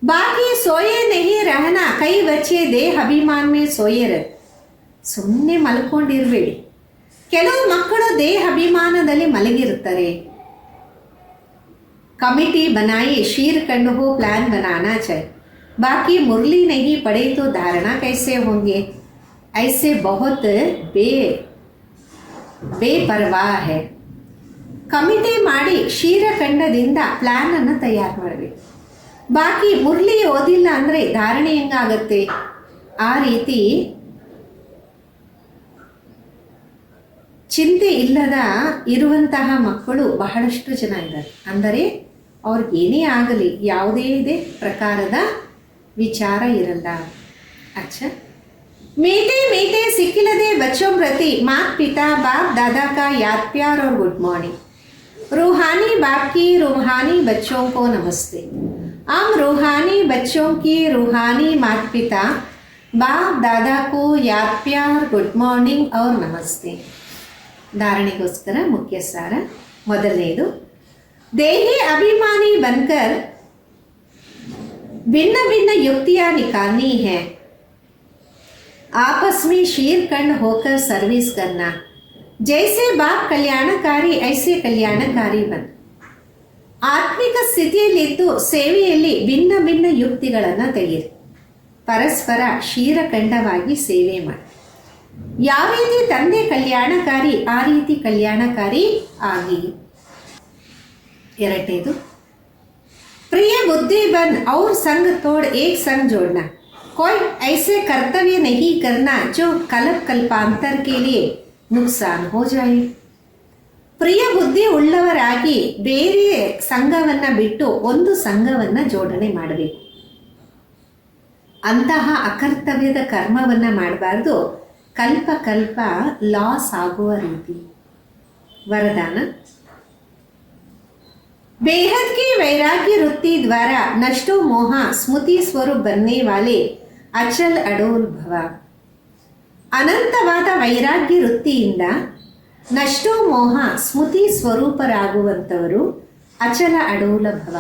Speaker 1: ಬಾಕಿ ಸೋಯೆ ನಹಿ ರಹನ, ಕೈ ಬಚ್ಚೆ ದೇಹ ಅಭಿಮಾನ ಮೇ ಸೋಯೆ ರಹ. ಸುಮ್ಮನೆ ಮಲ್ಕೊಂಡಿರಬೇಡಿ. ಕೆಲವು ಮಕ್ಕಳು ದೇಹ ಅಭಿಮಾನದಲ್ಲಿ ಮಲಗಿರುತ್ತಾರೆ. कमिटी बनाई, शीर कंड हो प्लान बनाना चाहिए. बाकी मुरली नहीं पड़े तो धारणा कैसे होंगे. ऐसे बहुत बेपरवाह है. ಕಮಿಟಿ ಮಾಡಿ ಕ್ಷೀರಖಂಡದಿಂದ ಪ್ಲಾನ್ ಅನ್ನು ತಯಾರು ಮಾಡಬೇಕು. ಬಾಕಿ ಮುರಳಿ ಓದಿಲ್ಲ ಅಂದರೆ ಧಾರಣೆ ಹೆಂಗಾಗತ್ತೆ. ಆ ರೀತಿ ಚಿಂತೆ ಇಲ್ಲದ ಇರುವಂತಹ ಮಕ್ಕಳು ಬಹಳಷ್ಟು ಜನ ಇದ್ದಾರೆ. ಅಂದರೆ ಅವ್ರಿಗೆ ಏನೇ ಆಗಲಿ ಯಾವುದೇ ಪ್ರಕಾರದ ವಿಚಾರ ಇರಲ್ಲ. ಅಚ್ಚ मीठे मीठे सिखिलदे बच्चों प्रति माता पिता बाप दादा का याद प्यार और गुड मॉर्निंग. रूहानी बाप की रूहानी बच्चों को नमस्ते. हम रूहानी बच्चों की रूहानी माता पिता बाप दादा को याद प्यार गुड मार्निंग और नमस्ते. धारणೆಗೋಸ್ಕರ ಮುಖ್ಯ ಸಾರ. ಮೊದಲನೇದು, देही अभिमानी बनकर भिन्न भिन्न युक्तियां निकालनी है. आपस में शीरखंड होकर सर्विस करना. जैसे बाप कल्याणकारी ऐसे कल्याणकारी बन. ಆತ್ಮಿಕ ಸ್ಥಿತಿಯಲ್ಲಿದ್ದು ಸೇವೆಯಲ್ಲಿ ಭಿನ್ನ ಭಿನ್ನ ಯುಕ್ತಿಗಳನ್ನು ತೆಗೆಯಿರಿ. ಪರಸ್ಪರ ಕ್ಷೀರಖಂಡವಾಗಿ ಸೇವೆ ಮಾಡಿ. ಯಾವ ರೀತಿ ತಂದೆ ಕಲ್ಯಾಣಕಾರಿ ಆ ರೀತಿ ಕಲ್ಯಾಣಕಾರಿ ಆಗಿ. ಎರಡನೇದು, प्रिय बुद्धि बन और संग तोड़ एक संग जोड़ना. कोई ऐसे कर्तव्य नहीं करना जो कल्प कल्पांतर के लिए नुकसान हो जाए. ಪ್ರಿಯ ಬುದ್ಧಿ ಉಳ್ಳವರಾಗಿ ಬೇರೆ ಸಂಘವನ್ನು ಬಿಟ್ಟು ಒಂದು ಸಂಘವನ್ನು ಜೋಡಣೆ ಮಾಡಬೇಕು. ಅಂತಹ ಅಕರ್ತವ್ಯದ ಕರ್ಮವನ್ನು ಮಾಡಬಾರ್ದು. ಕಲ್ಪ ಕಲ್ಪ ಲಾಸ್ ಆಗುವ ರೀತಿ. ವರದಾನ, बेहद की वैराग्य वृत्ति द्वारा नष्टो मोह स्मृति स्वरूप बनने वाले अचल अडोल भव. ಅನಂತವಾದ ವೈರಾಗ್ಯ ವೃತ್ತಿಯಿಂದ ನಷ್ಟೋ ಮೋಹ ಸ್ಮೃತಿ ಸ್ವರೂಪರಾಗುವಂಥವರು ಅಚಲ ಅಡೋಲ ಭವ.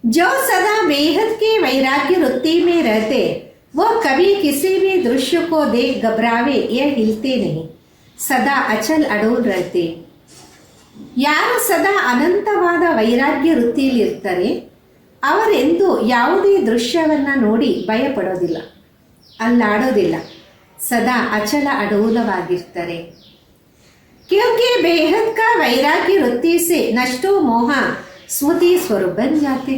Speaker 1: जो सदा बेहद के वैराग्य वृत्ति में रहते वो कभी किसी भी दृश्य को देख घबरावे या हिलते नहीं, सदा अचल अडोल रहते. ಯಾರು ಸದಾ ಅನಂತವಾದ ವೈರಾಗ್ಯ ವೃತ್ತಿಯಲ್ಲಿರ್ತಾರೆ ಅವರೆಂದು ಯಾವುದೇ ದೃಶ್ಯವನ್ನು ನೋಡಿ ಭಯಪಡೋದಿಲ್ಲ, ಅಲ್ಲಾಡೋದಿಲ್ಲ, ಸದಾ ಅಚಲ ಅಡೋಲವಾಗಿರ್ತಾರೆ. क्योंकि बेहद का वैराग्य वृत्ति से नष्टो मोह स्मृति स्वरूप बन जाते.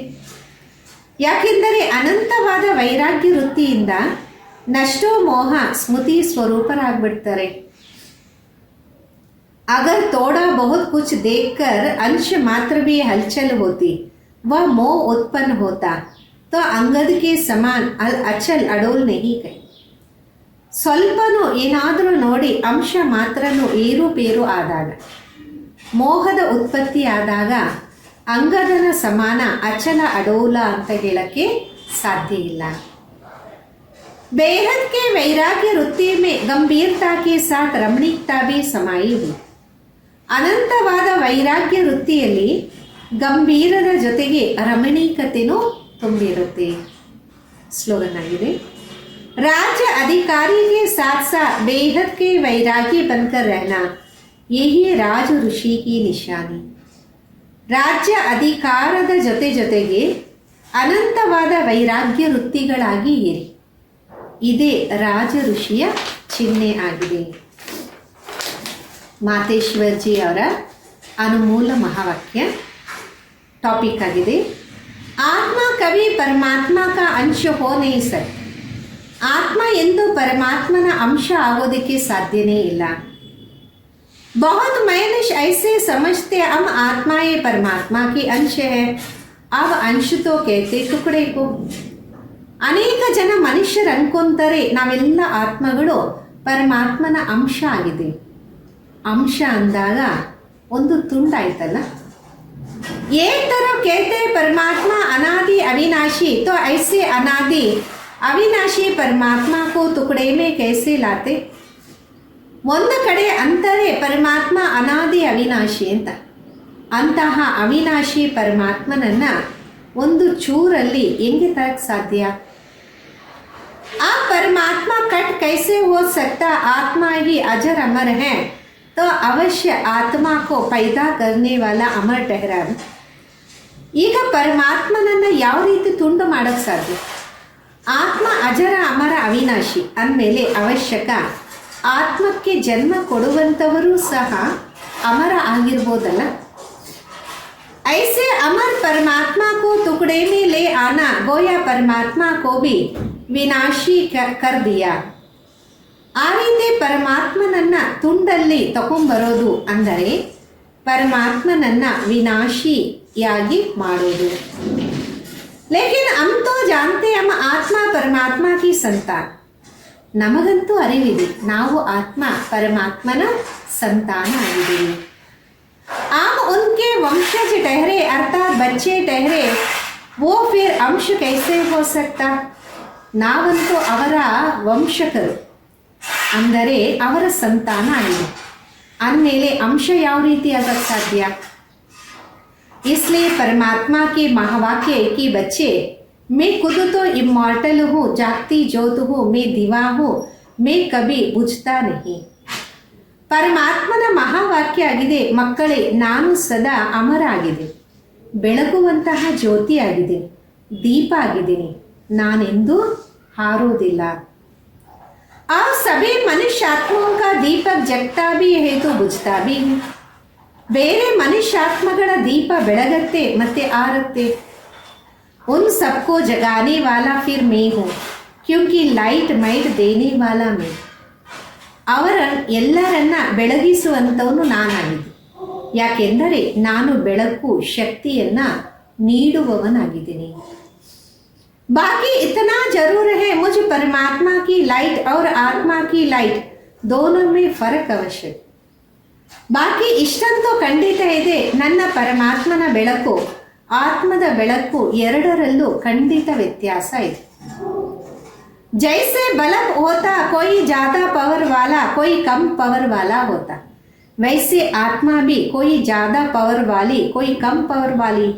Speaker 1: ಯಾಕೆಂದರೆ ಅನಂತವಾದ ವೈರಾಗ್ಯ ವೃತ್ತಿಯಿಂದ ನಷ್ಟೋ ಮೋಹ ಸ್ಮೃತಿ ಸ್ವರೂಪರಾಗ್ಬಿಡ್ತಾರೆ. अगर थोड़ा बहुत कुछ देखकर अंश मात्र भी हलचल होती वह मोह उत्पन्न होता तो अंगद के समान अचल अडोल नहीं कही. ಸ್ವಲ್ಪನೂ ಏನಾದರೂ ನೋಡಿ ಅಂಶ ಮಾತ್ರನೂ ಏರುಪೇರು ಆದಾಗ, ಮೋಹದ ಉತ್ಪತ್ತಿ ಆದಾಗ ಅಂಗದನ ಸಮಾನ ಅಚಲ ಅಡೋಲ ಅಂತ ಹೇಳಕ್ಕೆ ಸಾಧ್ಯ ಇಲ್ಲ. बेहद के वैराग्य वृत्ति में गंभीरता के साथ रमणीकता भी समाई हुई. ಅನಂತವಾದ ವೈರಾಗ್ಯ ವೃತ್ತಿಯಲ್ಲಿ ಗಂಭೀರದ ಜೊತೆಗೆ ರಮಣೀಕತೆನೂ ತುಂಬಿರುತ್ತೆ. ಸ್ಲೋಗನ್ ಆಗಿದೆ, राज्य अधिकारी के साथ साथ बेहद के वैराग्य बनकर रहना यही राज ಋಷಿ की निशानी. ರಾಜ್ಯ ಅಧಿಕಾರದ ಜೊತೆಗೆ ಅನಂತವಾದ ವೈರಾಗ್ಯ ವೃತ್ತಿಗಳಾಗಿ ಇರಿ. ಇದೇ ರಾಜ ಋಷಿಯ ಚಿಹ್ನೆ ಆಗಿದೆ. ಮಾತೇಶ್ವರ್ಜಿ ಅವರ ಅನುಮೂಲ ಮಹಾವಾಕ್ಯ ಟಾಪಿಕ್ ಆಗಿದೆ, ಆತ್ಮ ಕವಿ ಪರಮಾತ್ಮ ಕಾ ಅಂಶ ಹೋ ನಹೀ ಸಕ್ತಾ. ಆತ್ಮ ಎಂದು ಪರಮಾತ್ಮನ ಅಂಶ ಆಗೋದಕ್ಕೆ ಸಾಧ್ಯನೇ ಇಲ್ಲ. बहुत मनुष्य ऐसे समझते हम आत्मा ये परमात्मा की अंश है, अब अंश तो कहते टुकड़े को. ಅನೇಕ ಜನ ಮನುಷ್ಯರು ಅನ್ಕೊಂತಾರೆ ನಾವೆಲ್ಲ ಆತ್ಮಗಳು ಪರಮಾತ್ಮನ ಅಂಶ ಆಗಿದೆ. ಅಂಶ ಅಂದಾಗ ಒಂದು ತುಂಡಾಯ್ತಲ್ಲ. एक तरफ कहते परमात्मा अनादि अविनाशी तो ऐसे अनादि ಅವಿನಾಶಿ ಪರಮಾತ್ಮ ಕೋ ತುಕಡೆ ಮೇ ಕೈಸೆ ಲಾತೆ. ಒಂದು ಕಡೆ ಅಂತಾರೆ ಪರಮಾತ್ಮ ಅನಾದಿ ಅವಿನಾಶಿ ಅಂತ. ಅಂತಹ ಅವಿನಾಶಿ ಪರಮಾತ್ಮನನ್ನು ಒಂದು ಚೂರಲ್ಲಿ ಹೆಂಗೆ ತರಕ್ಕೆ ಸಾಧ್ಯ? ಆ ಪರಮಾತ್ಮ ಕಟ್ ಕೈಸೆ ಹೋ ಸಕ್ತಾ, ಆತ್ಮ ಹಿ ಅಜರ್ ಅಮರ್ ಹೈ तो अवश्य आत्मा को पैदा करने वाला अमर ठहरा. ಈಗ ಪರಮಾತ್ಮನನ್ನು ಯಾವ ರೀತಿ ತುಂಡು ಮಾಡೋಕ್ಕೆ ಸಾಧ್ಯ? ಆತ್ಮ ಅಜರ ಅಮರ ಅವಿನಾಶಿ ಅಂದಮೇಲೆ ಅವಶ್ಯಕ ಆತ್ಮಕ್ಕೆ ಜನ್ಮ ಕೊಡುವಂಥವರು ಸಹ ಅಮರ ಆಗಿರ್ಬೋದಲ್ಲ. ಐಸೆ ಅಮರ್ ಪರಮಾತ್ಮ ಕೋ ತುಕಡೆ ಮೇ ಲೇ ಆನಾ ಗೋಯಾ ಪರಮಾತ್ಮ ಕೋ ಭಿ ವಿನಾಶಿ ಕರ್ ದಿಯಾ. ಆ ರೀತಿ ಪರಮಾತ್ಮನನ್ನು ತುಂಡಲ್ಲಿ ತಗೊಂಬರೋದು ಅಂದರೆ ಪರಮಾತ್ಮನನ್ನು ವಿನಾಶಿಯಾಗಿ ಮಾಡೋದು. लेकिन हम तो जानते हम आत्मा परमात्मा की संतान. ನಮಗಂತೂ ಅರಿವಿದೆ ನಾವು ಆತ್ಮ ಪರಮಾತ್ಮನ ಸಂತಾನ ಆಗಿದ್ದೀವಿ. आप उनके वंशज ठहरे अर्थात बच्चे ठहरे, वो फिर अंश कैसे हो सकता? ನಾವಂತೂ ಅವರ ವಂಶಕರು, ಅಂದರೆ ಅವರ ಸಂತಾನ ಆಗಿದೆ. ಅಂದಮೇಲೆ ಅಂಶ ಯಾವ ರೀತಿ ಆಗಕ್ಕೆ ಸಾಧ್ಯ? इसलिए परमात्मा के महावाक्य कि बच्चे मैं खुद तो इमॉर्टल हूँ, जागती ज्योत हूँ, मैं दिवा हूँ, मैं कभी बुझता नहीं. ಪರಮಾತ್ಮನ ಮಹಾವಾಕ್ಯ ಆಗಿದೆ, ಮಕ್ಕಳೇ ನಾನು ಸದಾ ಅಮರ ಆಗಿದ್ದೀನಿ, ಬೆಳಗುವಂತಹ ಜ್ಯೋತಿ ಆಗಿದ್ದೀನಿ, ದೀಪ ಆಗಿದ್ದೀನಿ, ನಾನೆಂದೂ ಹಾರೋದಿಲ್ಲ. ಆ ಸಭೆ ಮನುಷ್ಯಾತ್ಮೋं का दीपक जगता भी है तो बुझता भी है. ಬೇರೆ ಮನುಷ್ಯಾತ್ಮಗಳ ದೀಪ ಬೆಳಗತ್ತೆ ಮತ್ತೆ ಆರುತ್ತೆ. उन सबको जगाने वाला फिर मैं हूँ, क्योंकि लाइट माइट देने वाला मैं. ಅವರ ಎಲ್ಲರನ್ನ ಬೆಳಗಿಸುವಂಥವನು ನಾನಾಗಿದ್ದೆ, ಯಾಕೆಂದರೆ ನಾನು ಬೆಳಕು ಶಕ್ತಿಯನ್ನ ನೀಡುವವನಾಗಿದ್ದೀನಿ. बाकी इतना जरूर है, मुझ परमात्मा की लाइट और आत्मा की लाइट दोनों में फर्क अवश्य. ಬಾಕಿ ಇಷ್ಟಂತೂ ಖಂಡಿತ ಇದೆ, ನನ್ನ ಪರಮಾತ್ಮನ ಬೆಳಕು ಆತ್ಮದ ಬೆಳಕು ಎರಡರಲ್ಲೂ ಖಂಡಿತ ವ್ಯತ್ಯಾಸ ಇದೆ. जैसे बल्ब होता कोई ज्यादा पावर वाला कोई कम पावर वाला होता, वैसे आत्मा भी कोई ज्यादा पावर वाली कोई कम पावर वाली.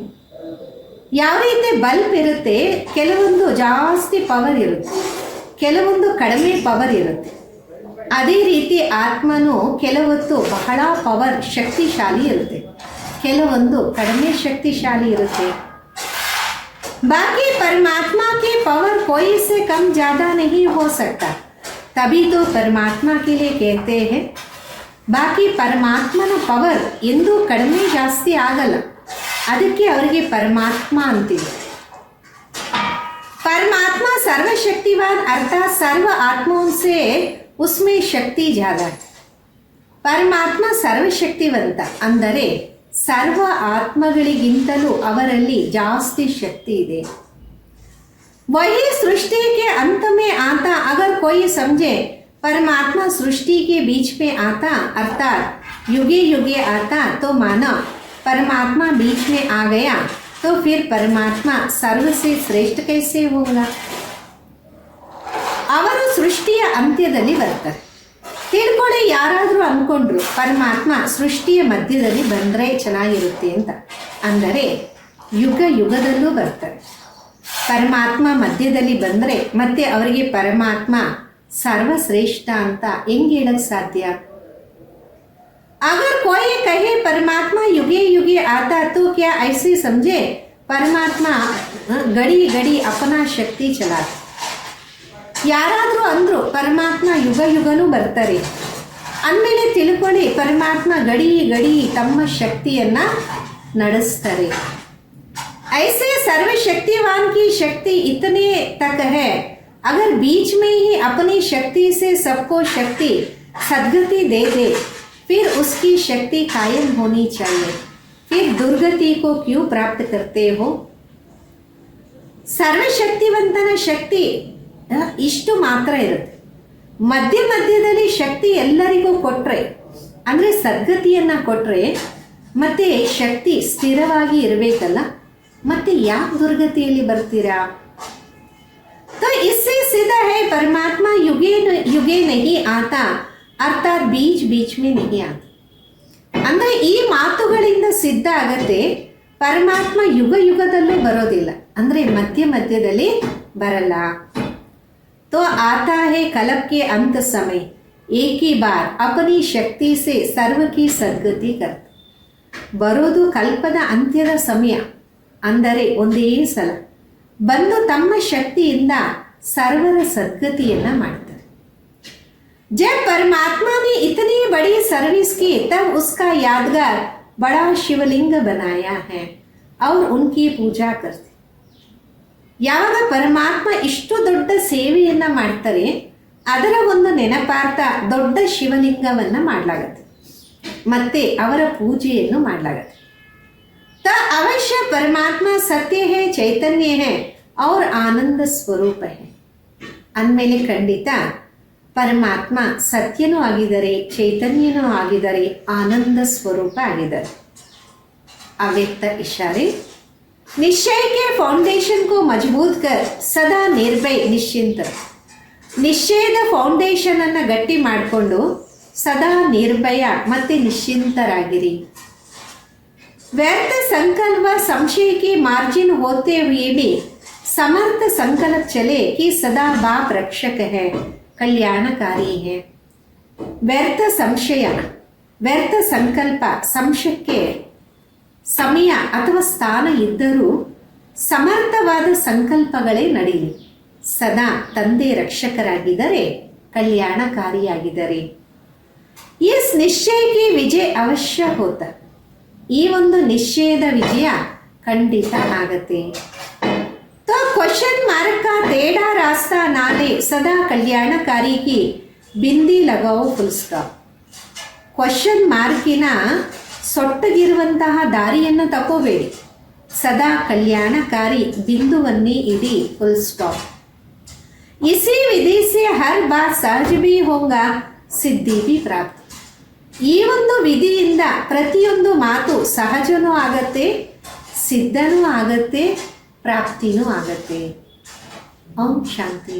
Speaker 1: ಯಾವ ರೀತಿ ಬಲ್ಬ್ ಇರುತ್ತೆ, ಕೆಲವೊಂದು ಜಾಸ್ತಿ ಪವರ್ ಇರುತ್ತೆ, ಕೆಲವೊಂದು ಕಡಿಮೆ ಪವರ್ ಇರುತ್ತೆ. ಅದೇ ರೀತಿ ಆತ್ಮನು ಕೆಲವೊತ್ತು ಬಹಳ ಪವರ್ ಶಕ್ತಿಶಾಲಿ ಇರುತ್ತೆ, ಕೆಲವೊಂದು ಕಡಿಮೆ ಶಕ್ತಿಶಾಲಿ ಇರುತ್ತೆ. बाकी परमात्मा की पावर कोई से कम ज़्यादा नहीं हो सकता, तभी तो परमात्मा के लिए कहते हैं. बाकी परमात्मನ ಪವರ್ ಎಂದೂ ಕಡಿಮೆ ಜಾಸ್ತಿ ಆಗಲ್ಲ, ಅದಕ್ಕೆ ಅವರಿಗೆ ಪರಮಾತ್ಮ ಅಂತೀವಿ. परमात्मा सर्वशक्तिवान अर्थात सर्व आत्माओं से उसमें शक्ति ज़्यादा है. ಪರಮಾತ್ಮ ಸರ್ವಶಕ್ತಿವಂತ ಅಂದರೆ ಸರ್ವ ಆತ್ಮಗಳಿಗಿಂತಲೂ ಅವರಲ್ಲಿ ಜಾಸ್ತಿ ಶಕ್ತಿ ಇದೆ. वही सृष्टि के अंत में आता, अगर कोई समझे परमात्मा सृष्टि के बीच में आता अर्थात युगे युगे आता, तो माना परमात्मा बीच में आ गया, तो फिर परमात्मा सर्व से श्रेष्ठ कैसे होगा? ಅವರು ಸೃಷ್ಟಿಯ ಅಂತ್ಯದಲ್ಲಿ ಬರ್ತಾರೆ. ತಿಳ್ಕೊಳ್ಳಿ, ಯಾರಾದರೂ ಅಂದ್ಕೊಂಡ್ರು ಪರಮಾತ್ಮ ಸೃಷ್ಟಿಯ ಮಧ್ಯದಲ್ಲಿ ಬಂದರೆ ಚೆನ್ನಾಗಿರುತ್ತೆ ಅಂತ, ಅಂದರೆ ಯುಗ ಯುಗದಲ್ಲೂ ಬರ್ತಾರೆ. ಪರಮಾತ್ಮ ಮಧ್ಯದಲ್ಲಿ ಬಂದರೆ ಮತ್ತೆ ಅವರಿಗೆ ಪರಮಾತ್ಮ ಸರ್ವಶ್ರೇಷ್ಠ ಅಂತ ಹೆಂಗೆ ಹೇಳಕ್ಕೆ ಸಾಧ್ಯ? अगर कोई कहे परमात्मा युगे युगे आता, तो क्या ऐसे समझे परमात्मा घड़ी घड़ी अपना शक्ति चलाता? ಯಾರಾದರೂ ಅಂದರು ಪರಮಾತ್ಮ ಯುಗ ಯುಗನೂ ಬರ್ತಾರೆ ಅಂದಮೇಲೆ ತಿಳ್ಕೊಳ್ಳಿ, ಪರಮಾತ್ಮ ಗಡಿ ಗಡಿ ತಮ್ಮ ಶಕ್ತಿಯನ್ನ ನಡೆಸ್ತಾರೆ. ऐसे सर्वशक्तिवान की शक्ति इतने तक है, अगर बीच में ही अपनी शक्ति से सबको शक्ति सद्गति दे दे, फिर उसकी शक्ति कायम होनी चाहिए. फिर दुर्गति को क्यों प्राप्त करते हो? ಸರ್ವಶಕ್ತಿವಂತನ ಶಕ್ತಿ ಇಷ್ಟು ಮಾತ್ರ ಇರುತ್ತೆ. ಮಧ್ಯ ಮಧ್ಯದಲ್ಲಿ ಶಕ್ತಿ ಎಲ್ಲರಿಗೂ ಕೊಟ್ಟರೆ, ಅಂದರೆ ಸದ್ಗತಿಯನ್ನು ಕೊಟ್ಟರೆ ಮತ್ತೆ ಶಕ್ತಿ ಸ್ಥಿರವಾಗಿ ಇರಬೇಕಲ್ಲ, ಮತ್ತೆ ಯಾಕೆ ದುರ್ಗತಿಯಲ್ಲಿ ಬರ್ತೀರಾ? तो इससे सीधा है परमात्मा युगे युगे नहीं आता, अर्थात बीच बीच में नहीं आता. ಅಂದರೆ ಈ ಮಾತುಗಳಿಂದ ಸಿದ್ಧ ಆಗತ್ತೆ, ಪರಮಾತ್ಮ ಯುಗ ಯುಗದಲ್ಲೂ ಬರೋದಿಲ್ಲ, ಅಂದರೆ ಮಧ್ಯ ಮಧ್ಯದಲ್ಲಿ ಬರಲ್ಲ. तो आता है कल्प के अंत समय, एक ही बार अपनी शक्ति से सर्व की सद्गति करता. ಬರೋದು ಕಲ್ಪದ ಅಂತ್ಯದ ಸಮಯ, ಅಂದರೆ ಒಂದೇ ಸಲ ಬಂದು ತಮ್ಮ ಶಕ್ತಿಯಿಂದ ಸರ್ವರ ಸದ್ಗತಿಯನ್ನ ಮಾಡ್ತಾರೆ. जब परमात्मा ने इतनी बड़ी सर्विस की, तब उसका यादगार बड़ा शिवलिंग बनाया है और उनकी पूजा करते. ಯಾವಾಗ ಪರಮಾತ್ಮ ಇಷ್ಟು ದೊಡ್ಡ ಸೇವೆಯನ್ನ ಮಾಡ್ತಾರೆ, ಅದರ ಒಂದು ನೆನಪಾರ್ಥ ದೊಡ್ಡ ಶಿವಲಿಂಗವನ್ನ ಮಾಡಲಾಗತ್ತೆ, ಮತ್ತೆ ಅವರ ಪೂಜೆಯನ್ನು ಮಾಡಲಾಗತ್ತೆ. ತ ಅವಶ್ಯ ಪರಮಾತ್ಮ ಸತ್ಯ ಹೇ, ಚೈತನ್ಯ ಹೇ और आनंद स्वरूप है ಅಂದಮೇಲೆ ಖಂಡಿತ ಪರಮಾತ್ಮ ಸತ್ಯನೂ ಆಗಿದ್ದಾರೆ, ಚೈತನ್ಯನೂ ಆಗಿದ್ದಾರೆ, ಆನಂದ ಸ್ವರೂಪ ಆಗಿದ್ದಾರೆ. ಅವ್ಯಕ್ತ इशारे निश्चय के फाउंडेशन को मजबूत कर सदा निर्भय निश्चिंत. ನಿಶ್ಚಯದ ಫೌಂಡೇಶನ್ ಅನ್ನು ಗಟ್ಟಿ ಮಾಡಿಕೊಂಡು ಸದಾ ನಿರ್ಭಯ ಮತ್ತು ನಿಶ್ಚಿಂತರಾಗಿರಿ. व्यर्थ संकल्प संशय की मार्जिन होते हुए भी समर्थ संकल्प चले कि सदा बाप रक्षक है, कल्याणकारी है. व्यर्थ संशय, व्यर्ಥ ಸಂಕಲ್ಪ, ಸಂಶಯಕ್ಕೆ ಸಮಯ ಅಥವಾ ಸ್ಥಾನ ಇದ್ದರೂ ಸಮರ್ಥವಾದ ಸಂಕಲ್ಪಗಳೇ ನಡೆಯಲಿ. ಸದಾ ತಂದೆ ರಕ್ಷಕರಾಗಿದ್ದರೆ, ಕಲ್ಯಾಣಕಾರಿಯಾಗಿದ್ದಾರೆ. ಇಸ್ ನಿಶ್ಚಯಕ್ಕೆ ವಿಜಯ ಅವಶ್ಯ ಹೋತ. ಈ ಒಂದು ನಿಶ್ಚಯದ ವಿಜಯ ಖಂಡಿತ ಆಗತ್ತೆ. तो क्वेश्चन मार्क का टेढ़ा रास्ता ना ले, सदा कल्याणकारी की बिंदी लगाओ फुल स्टॉप. ಕ್ವಶನ್ ಮಾರ್ಕಿನ ಸೊಟ್ಟಗಿರುವಂತಹ ದಾರಿಯನ್ನು ತಗೋಬೇಡಿ, ಸದಾ ಕಲ್ಯಾಣಕಾರಿ ಬಿಂದುವನ್ನೇ ಇಡಿ, ಫುಲ್ ಸ್ಟಾಪ್. इसी विधि से हर बात सहज भी होगा, ಸಿದ್ಧಿ भी ಪ್ರಾಪ್ತಿ. ಈ ಒಂದು ವಿಧಿಯಿಂದ ಪ್ರತಿಯೊಂದು ಮಾತು ಸಹಜನೂ ಆಗತ್ತೆ, ಸಿದ್ಧನೂ ಆಗತ್ತೆ, ಪ್ರಾಪ್ತಿನೂ ಆಗತ್ತೆ. ಓಂ ಶಾಂತಿ.